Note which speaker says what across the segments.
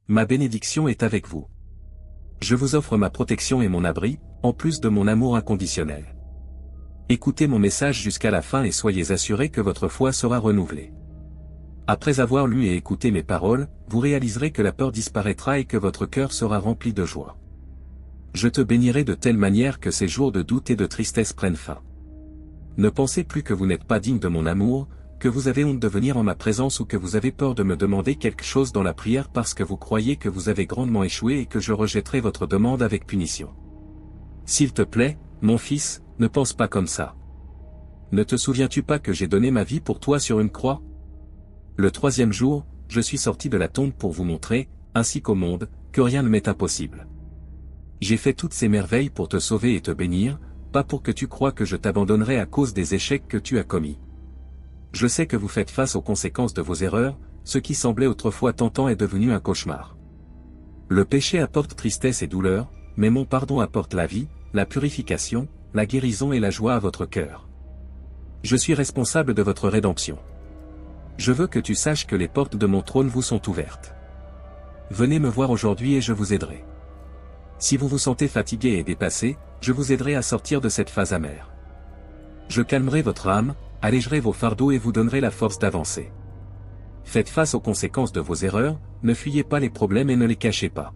Speaker 1: Ma bénédiction est avec vous. Je vous offre ma protection et mon abri, en plus de mon amour inconditionnel. Écoutez mon message jusqu'à la fin et soyez assurés que votre foi sera renouvelée. Après avoir lu et écouté mes paroles, vous réaliserez que la peur disparaîtra et que votre cœur sera rempli de joie. Je te bénirai de telle manière que ces jours de doute et de tristesse prennent fin. Ne pensez plus que vous n'êtes pas digne de mon amour, que vous avez honte de venir en ma présence ou que vous avez peur de me demander quelque chose dans la prière parce que vous croyez que vous avez grandement échoué et que je rejetterai votre demande avec punition. S'il te plaît, mon fils, ne pense pas comme ça. Ne te souviens-tu pas que j'ai donné ma vie pour toi sur une croix? Le troisième jour, je suis sorti de la tombe pour vous montrer, ainsi qu'au monde, que rien ne m'est impossible. J'ai fait toutes ces merveilles pour te sauver et te bénir, pas pour que tu crois que je t'abandonnerai à cause des échecs que tu as commis. Je sais que vous faites face aux conséquences de vos erreurs, ce qui semblait autrefois tentant est devenu un cauchemar. Le péché apporte tristesse et douleur, mais mon pardon apporte la vie, la purification, la guérison et la joie à votre cœur. Je suis responsable de votre rédemption. Je veux que tu saches que les portes de mon trône vous sont ouvertes. Venez me voir aujourd'hui et je vous aiderai. Si vous vous sentez fatigué et dépassé, je vous aiderai à sortir de cette phase amère. Je calmerai votre âme, allégerai vos fardeaux et vous donnerai la force d'avancer. Faites face aux conséquences de vos erreurs, ne fuyez pas les problèmes et ne les cachez pas.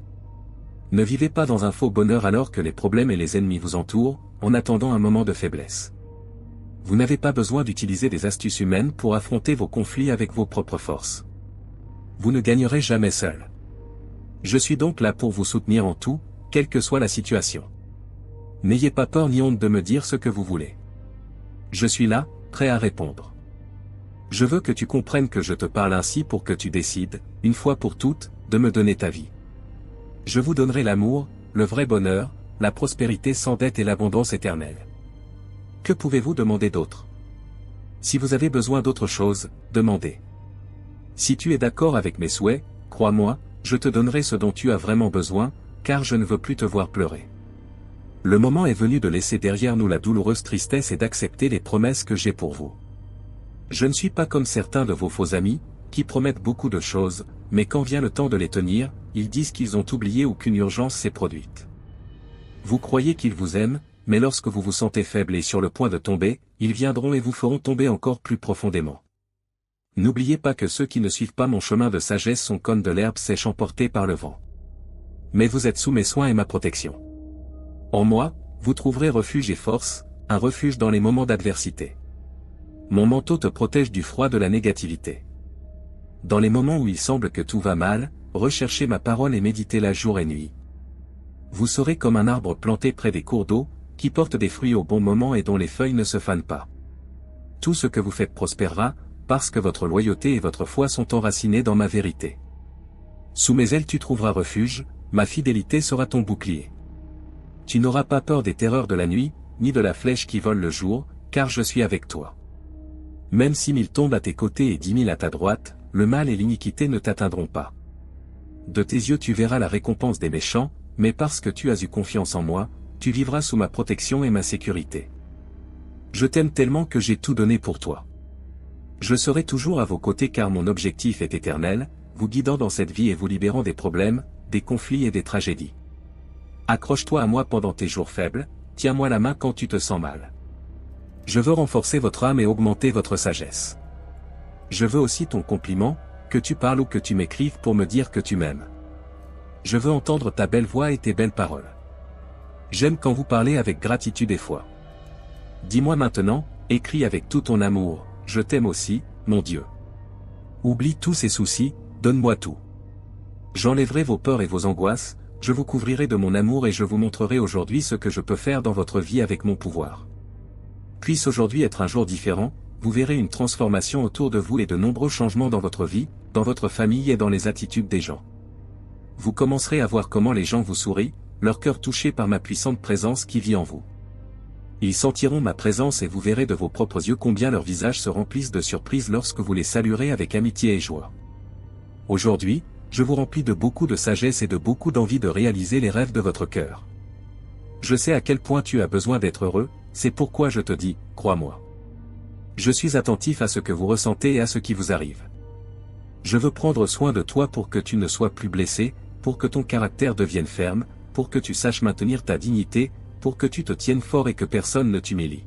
Speaker 1: Ne vivez pas dans un faux bonheur alors que les problèmes et les ennemis vous entourent, en attendant un moment de faiblesse. Vous n'avez pas besoin d'utiliser des astuces humaines pour affronter vos conflits avec vos propres forces. Vous ne gagnerez jamais seul. Je suis donc là pour vous soutenir en tout, quelle que soit la situation. N'ayez pas peur ni honte de me dire ce que vous voulez. Je suis là, prêt à répondre. Je veux que tu comprennes que je te parle ainsi pour que tu décides, une fois pour toutes, de me donner ta vie. Je vous donnerai l'amour, le vrai bonheur, la prospérité sans dette et l'abondance éternelle. Que pouvez-vous demander d'autre? Si vous avez besoin d'autre chose, demandez. Si tu es d'accord avec mes souhaits, crois-moi, je te donnerai ce dont tu as vraiment besoin, car je ne veux plus te voir pleurer. Le moment est venu de laisser derrière nous la douloureuse tristesse et d'accepter les promesses que j'ai pour vous. Je ne suis pas comme certains de vos faux amis, qui promettent beaucoup de choses, mais quand vient le temps de les tenir, ils disent qu'ils ont oublié ou qu'une urgence s'est produite. Vous croyez qu'ils vous aiment, mais lorsque vous vous sentez faible et sur le point de tomber, ils viendront et vous feront tomber encore plus profondément. N'oubliez pas que ceux qui ne suivent pas mon chemin de sagesse sont comme de l'herbe sèche emportée par le vent. Mais vous êtes sous mes soins et ma protection. En moi, vous trouverez refuge et force, un refuge dans les moments d'adversité. Mon manteau te protège du froid de la négativité. Dans les moments où il semble que tout va mal, recherchez ma parole et méditez-la jour et nuit. Vous serez comme un arbre planté près des cours d'eau, qui porte des fruits au bon moment et dont les feuilles ne se fanent pas. Tout ce que vous faites prospérera, parce que votre loyauté et votre foi sont enracinées dans ma vérité. Sous mes ailes tu trouveras refuge, ma fidélité sera ton bouclier. Tu n'auras pas peur des terreurs de la nuit, ni de la flèche qui vole le jour, car je suis avec toi. Même si 1000 tombent à tes côtés et 10 000 à ta droite, le mal et l'iniquité ne t'atteindront pas. De tes yeux tu verras la récompense des méchants, mais parce que tu as eu confiance en moi, tu vivras sous ma protection et ma sécurité. Je t'aime tellement que j'ai tout donné pour toi. Je serai toujours à vos côtés car mon objectif est éternel, vous guidant dans cette vie et vous libérant des problèmes, des conflits et des tragédies. Accroche-toi à moi pendant tes jours faibles, tiens-moi la main quand tu te sens mal. Je veux renforcer votre âme et augmenter votre sagesse. Je veux aussi ton compliment, que tu parles ou que tu m'écrives pour me dire que tu m'aimes. Je veux entendre ta belle voix et tes belles paroles. J'aime quand vous parlez avec gratitude et foi. Dis-moi maintenant, écris avec tout ton amour, je t'aime aussi, mon Dieu. Oublie tous ces soucis, donne-moi tout. J'enlèverai vos peurs et vos angoisses, je vous couvrirai de mon amour et je vous montrerai aujourd'hui ce que je peux faire dans votre vie avec mon pouvoir. Puisse aujourd'hui être un jour différent, vous verrez une transformation autour de vous et de nombreux changements dans votre vie, dans votre famille et dans les attitudes des gens. Vous commencerez à voir comment les gens vous sourient, leur cœur touché par ma puissante présence qui vit en vous. Ils sentiront ma présence et vous verrez de vos propres yeux combien leurs visages se remplissent de surprise lorsque vous les saluerez avec amitié et joie. Aujourd'hui, je vous remplis de beaucoup de sagesse et de beaucoup d'envie de réaliser les rêves de votre cœur. Je sais à quel point tu as besoin d'être heureux, c'est pourquoi je te dis, crois-moi. Je suis attentif à ce que vous ressentez et à ce qui vous arrive. Je veux prendre soin de toi pour que tu ne sois plus blessé, pour que ton caractère devienne ferme, pour que tu saches maintenir ta dignité, pour que tu te tiennes fort et que personne ne t'humilie.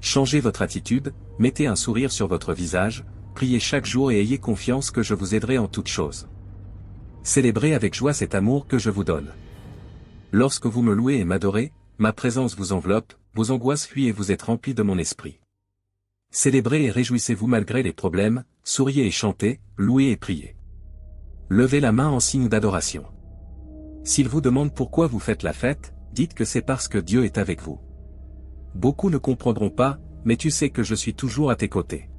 Speaker 1: Changez votre attitude, mettez un sourire sur votre visage, priez chaque jour et ayez confiance que je vous aiderai en toutes choses. Célébrez avec joie cet amour que je vous donne. Lorsque vous me louez et m'adorez, ma présence vous enveloppe, vos angoisses fuient et vous êtes remplis de mon esprit. Célébrez et réjouissez-vous malgré les problèmes, souriez et chantez, louez et priez. Levez la main en signe d'adoration. S'il vous demande pourquoi vous faites la fête, dites que c'est parce que Dieu est avec vous. Beaucoup ne comprendront pas, mais tu sais que je suis toujours à tes côtés.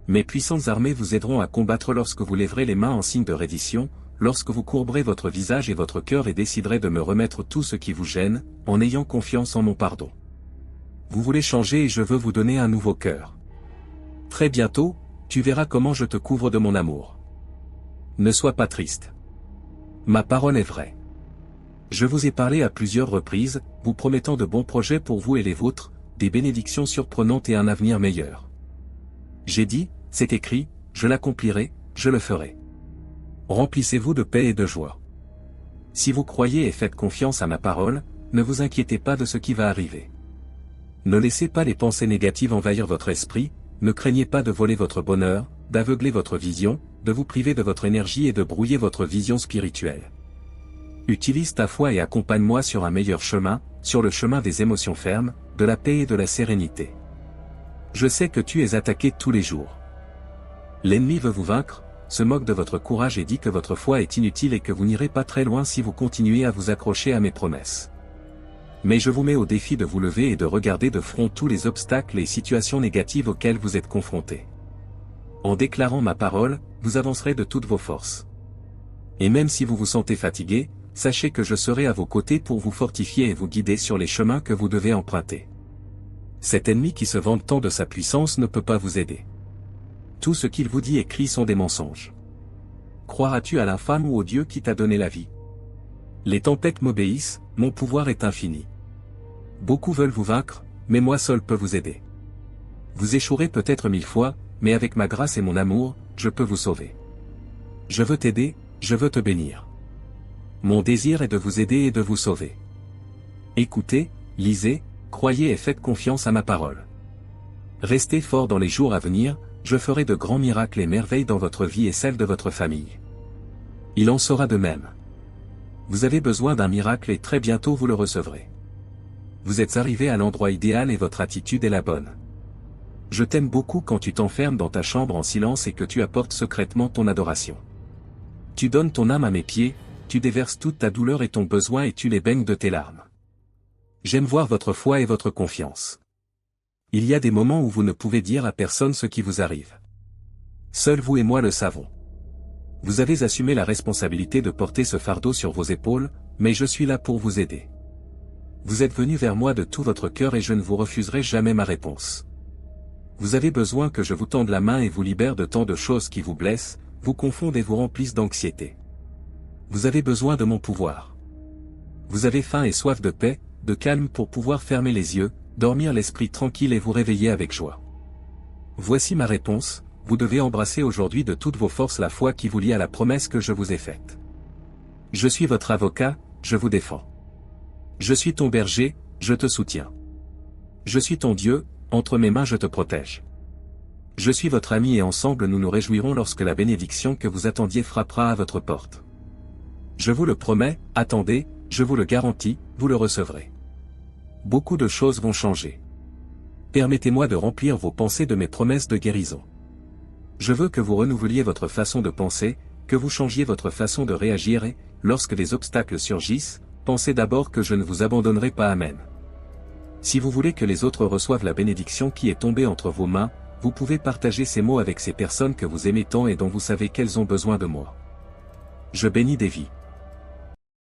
Speaker 1: Mes puissantes armées vous aideront à combattre lorsque vous lèverez les mains en signe de reddition, lorsque vous courberez votre visage et votre cœur et déciderez de me remettre tout ce qui vous gêne, en ayant confiance en mon pardon. Vous voulez changer et je veux vous donner un nouveau cœur. Très bientôt, tu verras comment je te couvre de mon amour. Ne sois pas triste. Ma parole est vraie. Je vous ai parlé à plusieurs reprises, vous promettant de bons projets pour vous et les vôtres, des bénédictions surprenantes et un avenir meilleur. J'ai dit, c'est écrit, je l'accomplirai, je le ferai. Remplissez-vous de paix et de joie. Si vous croyez et faites confiance à ma parole, ne vous inquiétez pas de ce qui va arriver. Ne laissez pas les pensées négatives envahir votre esprit, ne craignez pas de voler votre bonheur, d'aveugler votre vision, de vous priver de votre énergie et de brouiller votre vision spirituelle. Utilise ta foi et accompagne-moi sur un meilleur chemin, sur le chemin des émotions fermes, de la paix et de la sérénité. Je sais que tu es attaqué tous les jours. L'ennemi veut vous vaincre, se moque de votre courage et dit que votre foi est inutile et que vous n'irez pas très loin si vous continuez à vous accrocher à mes promesses. Mais je vous mets au défi de vous lever et de regarder de front tous les obstacles et situations négatives auxquelles vous êtes confrontés. En déclarant ma parole, vous avancerez de toutes vos forces. Et même si vous vous sentez fatigué, sachez que je serai à vos côtés pour vous fortifier et vous guider sur les chemins que vous devez emprunter. Cet ennemi qui se vante tant de sa puissance ne peut pas vous aider. Tout ce qu'il vous dit et crie sont des mensonges. Croiras-tu à l'infâme ou au Dieu qui t'a donné la vie? Les tempêtes m'obéissent, mon pouvoir est infini. Beaucoup veulent vous vaincre, mais moi seul peux vous aider. Vous échouerez peut-être 1000 fois, mais avec ma grâce et mon amour, je peux vous sauver. Je veux t'aider, je veux te bénir. Mon désir est de vous aider et de vous sauver. Écoutez, lisez, croyez et faites confiance à ma parole. Restez forts dans les jours à venir, je ferai de grands miracles et merveilles dans votre vie et celle de votre famille. Il en sera de même. Vous avez besoin d'un miracle et très bientôt vous le recevrez. Vous êtes arrivé à l'endroit idéal et votre attitude est la bonne. Je t'aime beaucoup quand tu t'enfermes dans ta chambre en silence et que tu apportes secrètement ton adoration. Tu donnes ton âme à mes pieds, tu déverses toute ta douleur et ton besoin et tu les baignes de tes larmes. J'aime voir votre foi et votre confiance. Il y a des moments où vous ne pouvez dire à personne ce qui vous arrive. Seuls vous et moi le savons. Vous avez assumé la responsabilité de porter ce fardeau sur vos épaules, mais je suis là pour vous aider. Vous êtes venu vers moi de tout votre cœur et je ne vous refuserai jamais ma réponse. Vous avez besoin que je vous tende la main et vous libère de tant de choses qui vous blessent, vous confondent et vous remplissent d'anxiété. Vous avez besoin de mon pouvoir. Vous avez faim et soif de paix, de calme pour pouvoir fermer les yeux, dormir l'esprit tranquille et vous réveiller avec joie. Voici ma réponse, vous devez embrasser aujourd'hui de toutes vos forces la foi qui vous lie à la promesse que je vous ai faite. Je suis votre avocat, je vous défends. Je suis ton berger, je te soutiens. Je suis ton Dieu, entre mes mains je te protège. Je suis votre ami et ensemble nous nous réjouirons lorsque la bénédiction que vous attendiez frappera à votre porte. Je vous le promets, attendez, je vous le garantis, vous le recevrez. Beaucoup de choses vont changer. Permettez-moi de remplir vos pensées de mes promesses de guérison. Je veux que vous renouveliez votre façon de penser, que vous changiez votre façon de réagir et, lorsque des obstacles surgissent, pensez d'abord que je ne vous abandonnerai pas. Amen. Si vous voulez que les autres reçoivent la bénédiction qui est tombée entre vos mains, vous pouvez partager ces mots avec ces personnes que vous aimez tant et dont vous savez qu'elles ont besoin de moi. Je bénis des vies.